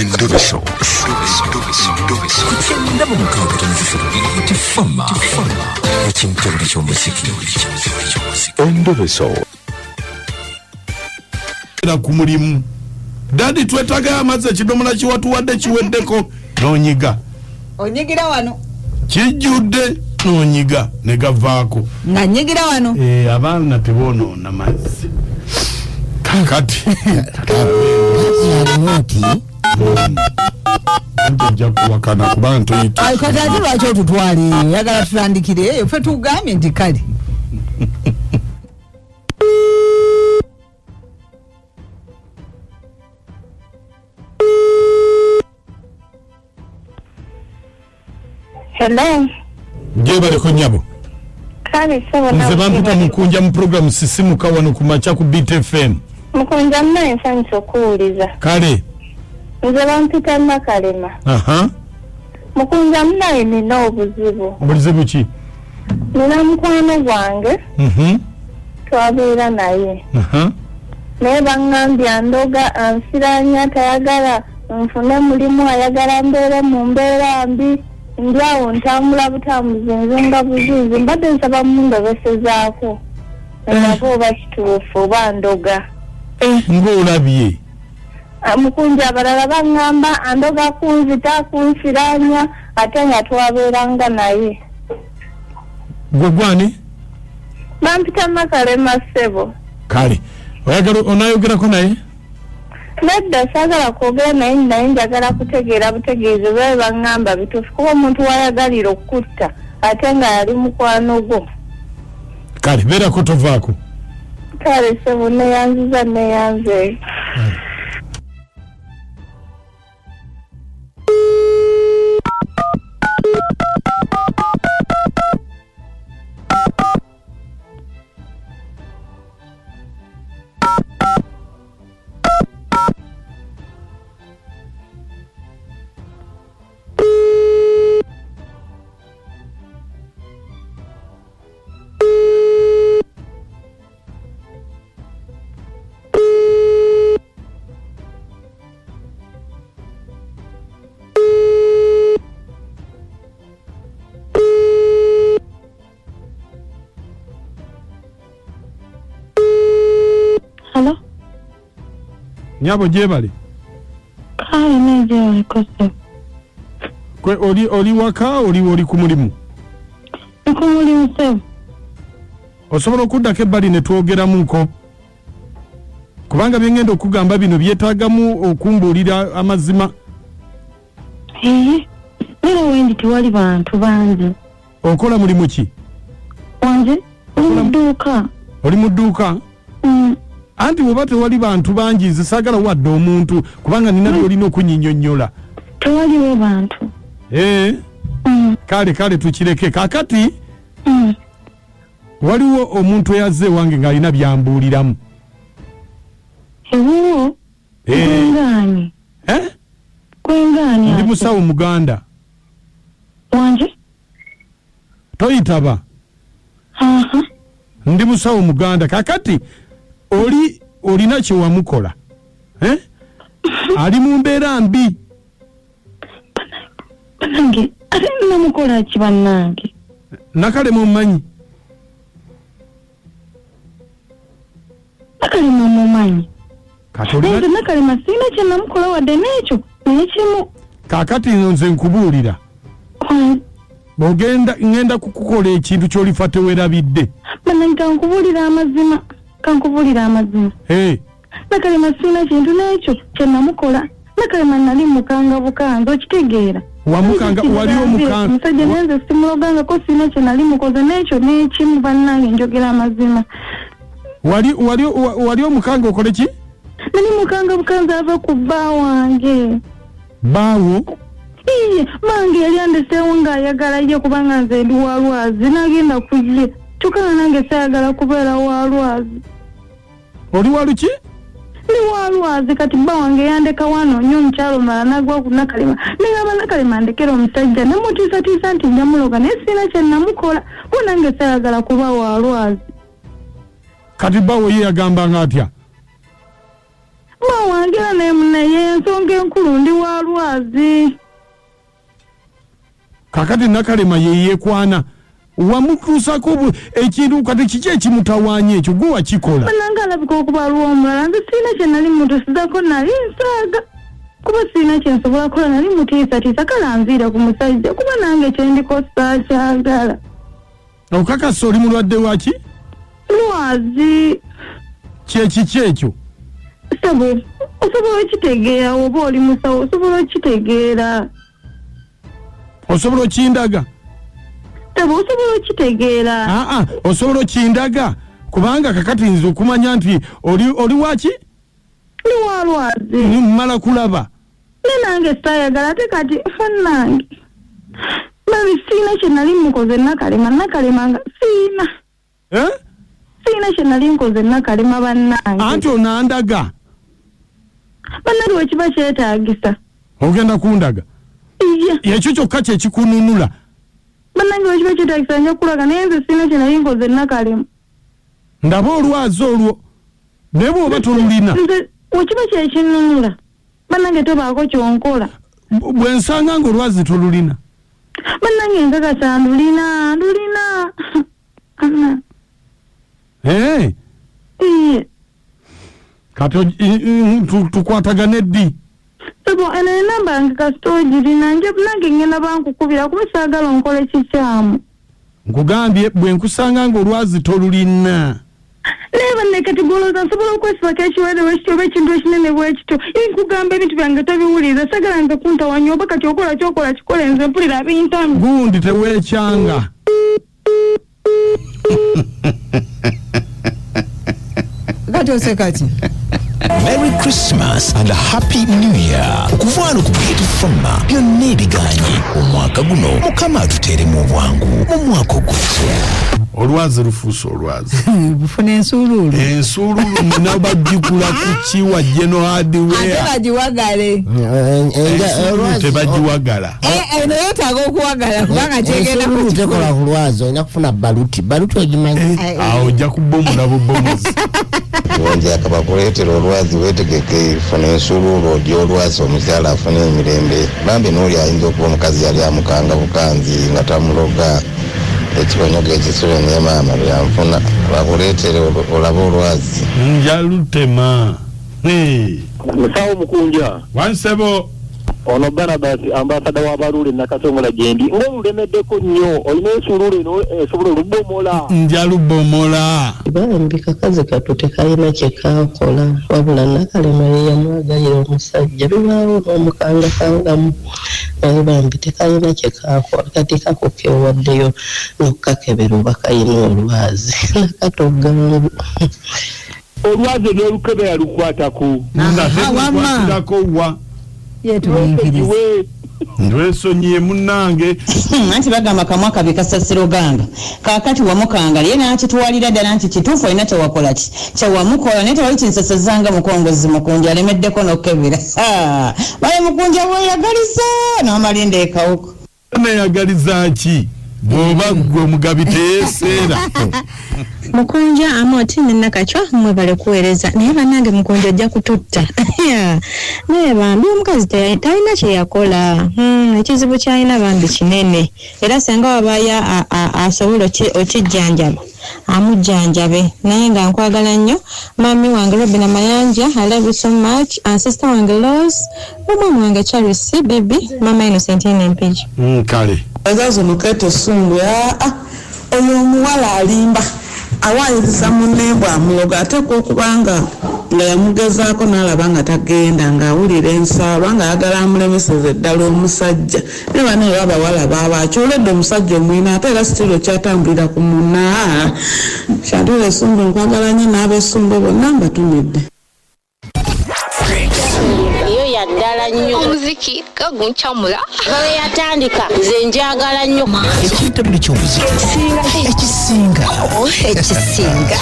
Endobeso. Kugenda mu mukaaga tifama ekintu eky'omuziki. Endobeso. Era ku mulimu. Dadi twetaga amaze kidomola kiwatuwadde kiweddeko n'onyiga. Onyigira wano. Kijjudde n'onyiga ne gavaako. Nga nyigira wano. Abaana tebonoona mazzi. Kakati. Ntojja kuwakana kuba ntoyita. Kati ate lwaki otutwale yagala tutandikire eyo ffe tugambye nti kale. Hello. Jebale ko nyabo. Kale sawa na. Nze bampita Mukunja mu program sisimuka wano ku macha ku BTFM. Mukunja mnaye sanso kuuliza. Kale. Nze bampita Nakalema. Aha. Mukunja mnaye nina obuzibu. Obuzibu ki? Nina mukwano gwange. Twabeera naye. Naye bangambye ndoga ansiranya tayagala nfune mulimu ayagala mbeere mu mbeera mbi. Ndiawo ntambula butambuzi nzenga buzizi mbadde nsaba mundobesezaako nabo bakituufu bandoga ng'olabye Mukunja abalala bangamba andoga kunzita kunsiranya ate nga twabeeranga naye gwe gwani bampita Nakalema ssebo kale oyagala onaayogerako naye nedda saagala kwogera naye njagala kutegeera butegeezi bwe bangamba bituufu kuba omuntu wayagalira okutta ate nga yali mukwano gwo kale beerako tovaako kale ssebo neyanziza neyanzeeyo nyabo jebale kale neje kose kwe oli waka oli ku mulimu ku mulimu se osobola okuddako ebbali ne twogeramuko kubanga byengenda okugamba bino byetaagamu okumbuulira amazima era wendi tiwali bantu bangi okola mulimu ki wanje oli mu dduuka anti bw'oba tewali bantu bangi zisaagala wadde omuntu kubanga nina byolina okunyinyonnyola tewaliwo bantu kale tukireke kakati waliwo omuntu eyazze wange ng'alina byambuuliramu kwengani ndi musawo muganda wanje toyitaba ndi musawo muganda kakati olina kye wamukola ali mu mbeera mbi bannange ate namukola ki bannange Nakalema omumanyi Nakalema omumanyi katolina Nakalema sina kye namukola wadde n'ekyo n'ekimu kakati nze nkubuulira ngenda kukukola ekintu ky'olifa tewerabidde bannange kankubuulira amazima Nakalema sina kintu n'ekyo kye namukola Nakalema nali mukanga bukanza okitegeera wamukanga wali omukanga omusajja nenze simuloganga ko sina kye nali mukoze n'ekyo n'ekimu bannange njogera amazima wali omukanga okole ki nali mukanga bukanza ava ku bba wange baawo mange yali andeseewo ng'ayagala ye kubanga nze ndi wa Lwazi n'agenda ku ye kyokka nange saayagala kubeera wa Lwazi oli waluki ndi wa Lwazi kati bba wange yandeka wanoonya omukyalo mulala n'agwa ku Nakalema negamba Nakalema ndekera omusajja nemutiisatiisa nti njamuloga naye sirina kye namukola kuba nange saayagala kuba wa Lwazi kati bbawo ye yagambanga atya Mawangera ne munaye ensonga enkulu ndi wa Lwazi. Kakati Nakalema yekwana wamutusako ekintu kati kiki ekimutawanye ekyo gwe wakikola. Bananga alabika okuba lw'omulala nze sirina kye nali mutusizako nali nsaaga. Kuba sirina kye nsobola kukola nali mutiisatiisa kale anviire ku musajja kuba nange kye ndiko saakyagala. Okakasa oli mulwadde waki? Lwazi. Kiki ekyo? Sabo, osobola okitegeera oba oli musawo osobola okitegeera. Osobola okindaga? Sabo, osobola okitegeera. Osobola okindaga kubanga kakati nze okumanya nti oli waki? Ni wa Lwazi. Mmala kulaba. Nange saayagala ate kati fannange. Babi siina kye nali mukoze Nakalema nga siina. Siina kye nali nkoze Nakalema bannange. Anti onandaga? Bannange wekiba kyetaagisa. Ogenda kundaga? Iya. Ekyo kyokka kye kikununula. Bannange wekiba kyetaagisa nja kulaga naye nze siina kye nali nkoze Nakalema. Ndaba Olwazi olwo. Naye bw'oba tolulina. Nze wekiba kyekinunula. Bannange tobaako kyonkola. Bwe nsanga ng'Olwazi tolulina. Bannange nkakasa ndulina. Kati tukwatagane ddi? Sebo ene namba yange kasita ogirina nange ngenda bankukubira kuba saagala onkole kikyamu. Nkugambye bwe nkusanga ng'Olwazi tolulina. Naye banne kati gwolowooza nsobola okwesibako ekiwere bwekityo oba ekintu ekinene bwekityo nkugamba ebintu byange tabiwuliriza sagala nze kuntawanya oba kati okola kyokola kikole nze mpulira bintamu. Gundi teweekyanga. Kati osekati. Merry Christmas and a Happy New Year. Okuvaano ku Bukedde byonna ebiganye omwaka guno Mukama atuteeremu obwangu mu mwaka ogujja. Olwazi lufuusa Olwazi. Bufuna ensuuluulu. Ensuuluulu nina bagigula ku kiwa General Hardware. Ate bagiwagale. Ensuuluulu tebagiwagala. Eno yeetaaga okuwagala kubanga kyegenda ensuuluulu tekola ku Lwazi olina kufuna baluti ogimanyi. Awo ojja kubomula bubomuzi. Gwange akabakuleetera Olwazi weetegeke funa ensuuluulu ojja Olwazi omukyala afune emirembe. Bambi n'oli ayinza okuba omukazi yali amukanga bukanzi nga tamuloga. Ekikonyoga ekisolo ne maama byanfuna bakuleetere olaba Olwazi. Njalutema. Musawo Mukunja. Wansebo. Ono Barabas ambasada wa Barule nakasongola gyendi. Ng'olulemeddeko nnyo olina ensuuluulu eno esobola olubomola. Njalubomola. Bambi kakazi katu tekalina kye kakola wabula Nakalema ye yamwagalira omusajja lubaawo n'omukangakangamu naye bambi tekalina kye kakola kati kako kewaddeyo n'okukakebera oba kalina Olwazi nakatogangu. Olwazi n'olukebera yalukwatako. Ndakwatako wa. yetulinkiriza. Ndwesonyiye munnange. Anti bagamba kamwa kabi kasasiro ganga. Kakati wamukanga ye n'akitwalira ddala nti kituufu olina kyewakola ki. Kyewamukola naye tewali kinsasazanga mukongozi Mukunja alemeddeko n'okkebera. Bale Mukunja bweyagaliza n'amalinda ekawuko. Neyagaliza ki? Bw'oba gwe omugabi teyeeseera. Mukunja amoti Nakachwa mwebale kuweereza naye bannange Mukunja ajja kututta. Naye bambi omukazi talina kye yakola. Ekizibu kyalina bambi kinene. Era senga wabaya asobola okijjanjaba amujjanjabe. Naye nga nkwagala nnyo mami wange Robina Mayanja, I love you so much. And sister wange Lois, mama wange Charity baby, mama Innocent Mpiji. Kale. Ezazo Muketo Sungu oyo omuwala alimba awayiriza munne bw'amuloga ate okubanga nga yamugezaako n'alaba nga tagenda ng'awulira ensaalwa ng'ayagala amulemeseza eddala omusajja ne bano era abawala baaba akyoledde omusajja omwina ate era sitiro kyatambulira ku munna Shantule Sungu nkwagala nnyo n'ab'Essumbe bonna mbatumidde. Iyo yaddala nnyo omuziki gaguncamula bawe yatandika nze njagala nnyo Ekintu buli ky'omuziki ekisinga